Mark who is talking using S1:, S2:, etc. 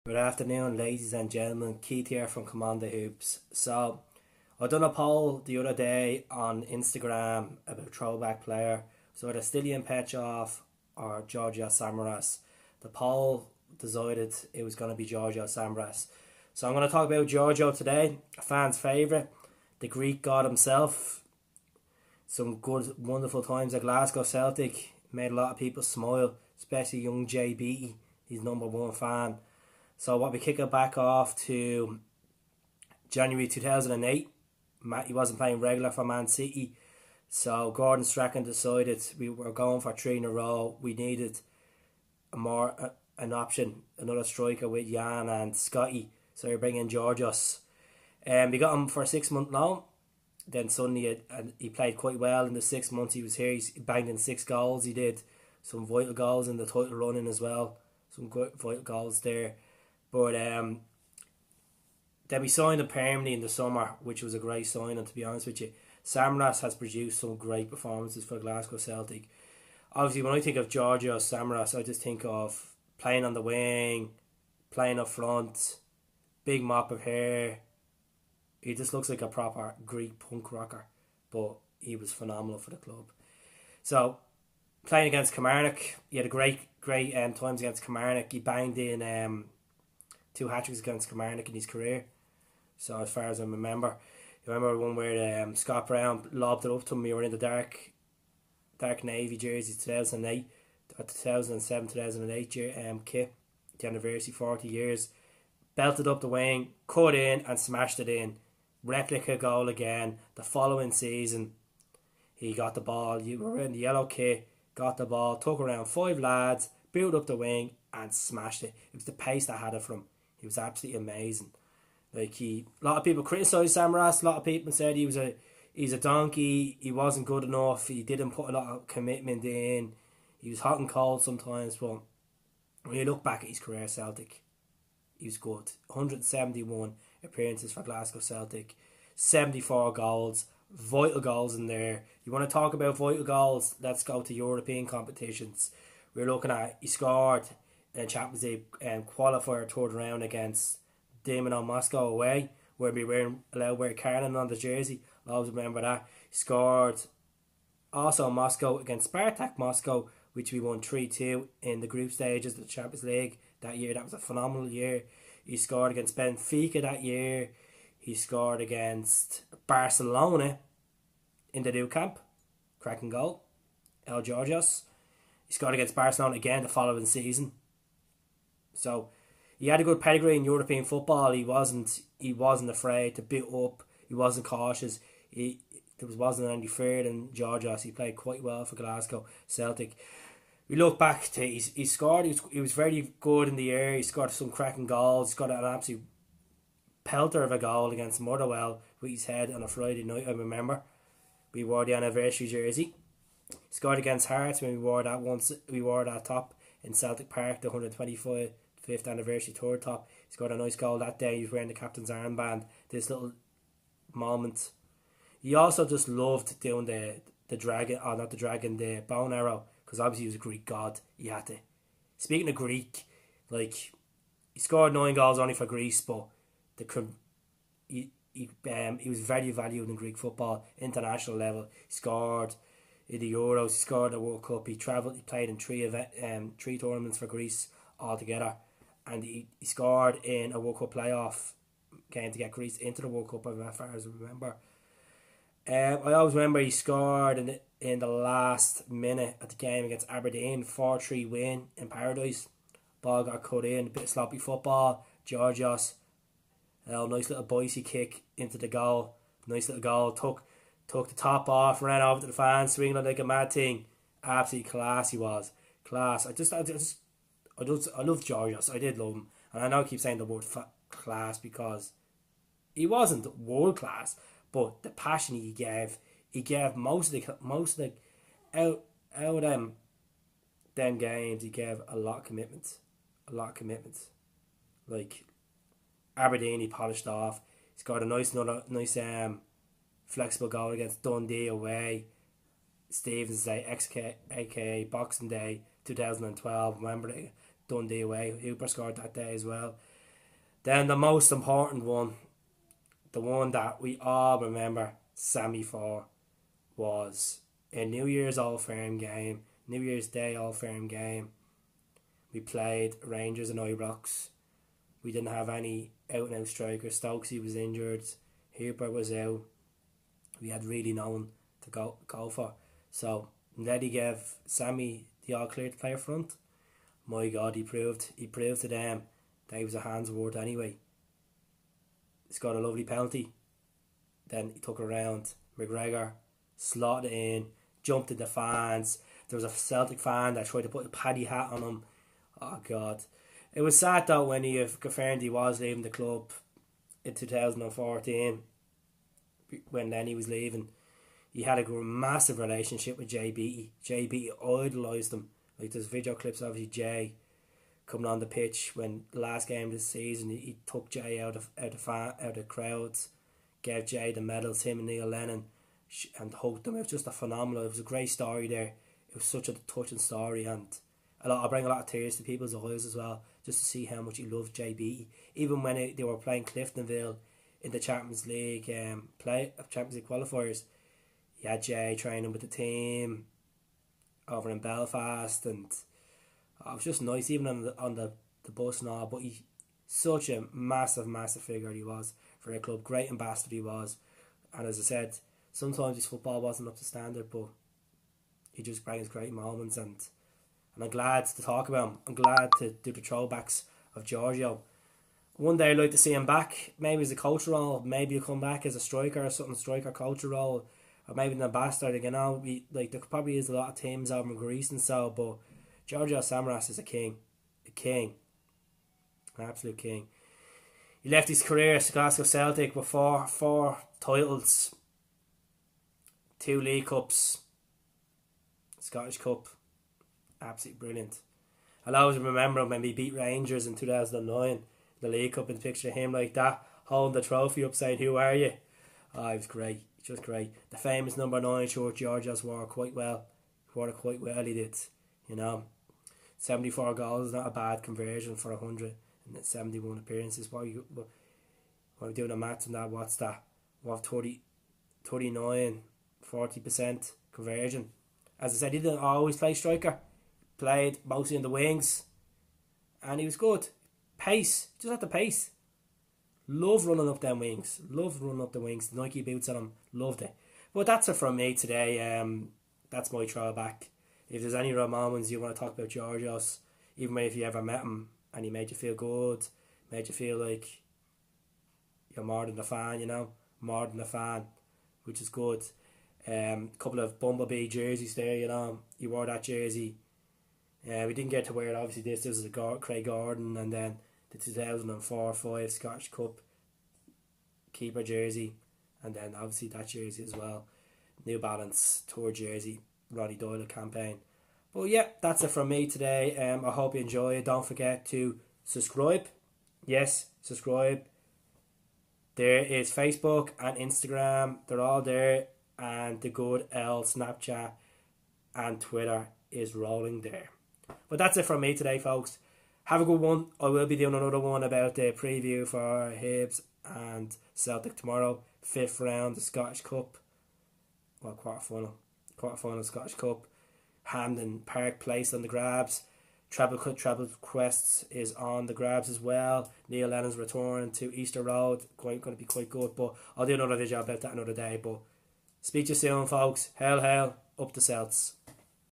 S1: Good afternoon, ladies and gentlemen. Keith here from Cmon Hoops. So, I done a poll the other day on Instagram about throwback player. So, either Stilian Petrov or Georgios SAMARAS. The poll decided it was going to be Georgios SAMARAS. So, I'm going to talk about Giorgio today, a fan's favourite, the Greek god himself. Some good, wonderful times at Glasgow CELTIC. Made a lot of people smile, especially young JB. He's #1 fan. So what we kick it back off to January 2008. He wasn't playing regular for Man City. So Gordon Strachan decided we were going for 3 in a row. We needed an option, another striker with Jan and Scotty. So we bring in Georgios. We got him for a 6-month loan. Then suddenly he played quite well in the 6 months he was here. He banged in 6 goals. He did some vital goals in the title running as well. Some good vital goals there. But then we signed him permanently in the summer, which was a great signing, to be honest with you. Samaras has produced some great performances for Glasgow Celtic. Obviously, when I think of Georgios Samaras, I just think of playing on the wing, playing up front, big mop of hair. He just looks like a proper Greek punk rocker, but he was phenomenal for the club. So, playing against Kilmarnock, he had a great times against Kilmarnock. He banged in 2 hat-tricks against Kilmarnock in his career. So as far as I remember, one where Scott Brown lobbed it up to him. We were in the dark navy jerseys, 2008, or 2007, 2008 year kit, the anniversary, 40 years. Belted up the wing, cut in and smashed it in. Replica goal again. The following season, he got the ball. You were in the yellow kit, got the ball, took around 5 lads, built up the wing and smashed it. It was the pace that had it from him. He was absolutely amazing. A lot of people criticised Samaras. A lot of people said he's a donkey. He wasn't good enough. He didn't put a lot of commitment in. He was hot and cold sometimes. But when you look back at his career at Celtic, he was good. 171 appearances for Glasgow Celtic, 74 goals, vital goals in there. You want to talk about vital goals? Let's go to European competitions. We're looking at, he scored in Champions League qualifier 3rd round against Cmon Moscow away, where we weren't allowed to wear Carlin on the jersey. I always remember that. He scored also Moscow against Spartak Moscow, which we won 3-2 in the group stages of the Champions League that year. That was a phenomenal year. He scored against Benfica that year. He scored against Barcelona in the Nou Camp. Cracking goal. El Georgios. He scored against Barcelona again the following season. So he had a good pedigree in European football. He wasn't afraid to beat up. He wasn't cautious. There wasn't any fear in Georgios. He played quite well for Glasgow Celtic. We look back to he scored. He was very good in the air. He scored some cracking goals. He got an absolute pelter of a goal against Motherwell with his head on a Friday night. I remember we wore the anniversary jersey. He scored against Hearts when we wore that once. We wore that top in Celtic Park, the 125th anniversary tour top. He scored a nice goal that day. He was wearing the captain's armband. This little moment. He also just loved doing the dragon, or not the dragon, the bow and arrow, because obviously he was a Greek god. He had to. Speaking of Greek, he scored 9 goals only for Greece, but he was very valued in Greek football, international level. He scored in the Euros. He scored in the World Cup. He played in 3 tournaments for Greece altogether, and he scored in a World Cup playoff game to get Greece into the World Cup, as far as I remember. I always remember he scored in the last minute of the game against Aberdeen, 4-3 win in Paradise. Ball got cut in, a bit of sloppy football. Georgios, nice little boicey kick into the goal. Nice little goal. Took the top off, ran over to the fans, swinging it like a mad thing. Absolutely class he was. Class. I love Georgios. I did love him. And I know I keep saying the word class because he wasn't world class, but the passion he gave most of the out of them games, he gave a lot of commitment. Like Aberdeen, he polished off. He's got a nice flexible goal against Dundee away. Stevens Day, Boxing Day 2012. Remember the Dundee away. Hooper scored that day as well. Then the most important one, the one that we all remember Sammy for, was a New Year's Old Firm game, New Year's Day Old Firm game. We played Rangers and Ibrox. We didn't have any out and out strikers. Stokesy was injured. Hooper was out. We had really no one to go for. So Neddy gave Sammy the all clear to play up front. My God, he proved to them that he was a hand's worth anyway. He scored a lovely penalty. Then he took around McGregor, slotted it in, jumped at the fans. There was a Celtic fan that tried to put a paddy hat on him. Oh God. It was sad though when he confirmed he was leaving the club in 2014 when Lenny was leaving. He had a massive relationship with Jay Beattie. Jay Beattie idolised him. Like there's video clips of Jay coming on the pitch when the last game of the season he took Jay out of crowds, gave Jay the medals, him and Neil Lennon, and hugged them. It was just a phenomenal. It was a great story there. It was such a touching story, and I bring a lot of tears to people's eyes as well, just to see how much he loved Jay Beattie. Even when they were playing Cliftonville in the Champions League Champions League qualifiers, he had Jay training with the team over in Belfast, and it was just nice, even on the bus and all. But he such a massive figure he was for a club. Great ambassador he was, and as I said, sometimes his football wasn't up to standard, but he just brings great moments, and I'm glad to talk about him. I'm glad to do the throwbacks of Georgio. One day I'd like to see him back, maybe as a coach role, maybe he'll come back as a striker or something, striker coach role, or maybe an ambassador. You know, there probably is a lot of teams over in Greece and so, but Georgios SAMARAS is a king, an absolute king. He left his career at Glasgow Celtic with four titles, 2 League Cups, Scottish Cup. Absolutely brilliant. I'll always remember him when we beat Rangers in 2009, the League Cup, and picture him like that, holding the trophy up saying, "Who are you?" Oh, it was great. Just great. The famous number 9 shirt Georgios wore quite well. He did. You know, 74 goals is not a bad conversion for 171 appearances. What are we doing the maths on that? What's that? What, 39, 40% conversion? As I said, he didn't always play striker. Played mostly in the wings, and he was good. Pace, just had the pace. Love running up them wings. Love running up the wings. The Nike boots on him. Loved it. But that's it from me today. That's my throwback. If there's any real moments you want to talk about Georgios, even if you ever met him and he made you feel good, made you feel like you're more than a fan, you know, more than a fan, which is good. Couple of Bumblebee jerseys there, you know. He wore that jersey. We didn't get to wear it, obviously. This was a Craig Gordon, and then the 2004-05 Scottish Cup keeper jersey, and then obviously that jersey as well. New Balance Tour jersey, Ronnie Doyle campaign. But yeah, that's it from me today. I hope you enjoy it. Don't forget to subscribe. Yes, subscribe. There is Facebook and Instagram. They're all there. And the good L Snapchat and Twitter is rolling there. But that's it from me today, folks. Have a good one. I will be doing another one about the preview for Hibs and Celtic tomorrow. 5th round, the Scottish Cup. Well, quarter-final Scottish Cup. Hampden Park Place on the grabs. Treble Quests is on the grabs as well. Neil Lennon's return to Easter Road. Going to be quite good. But I'll do another video about that another day. But speak to you soon, folks. Hail, hail, up the Celts.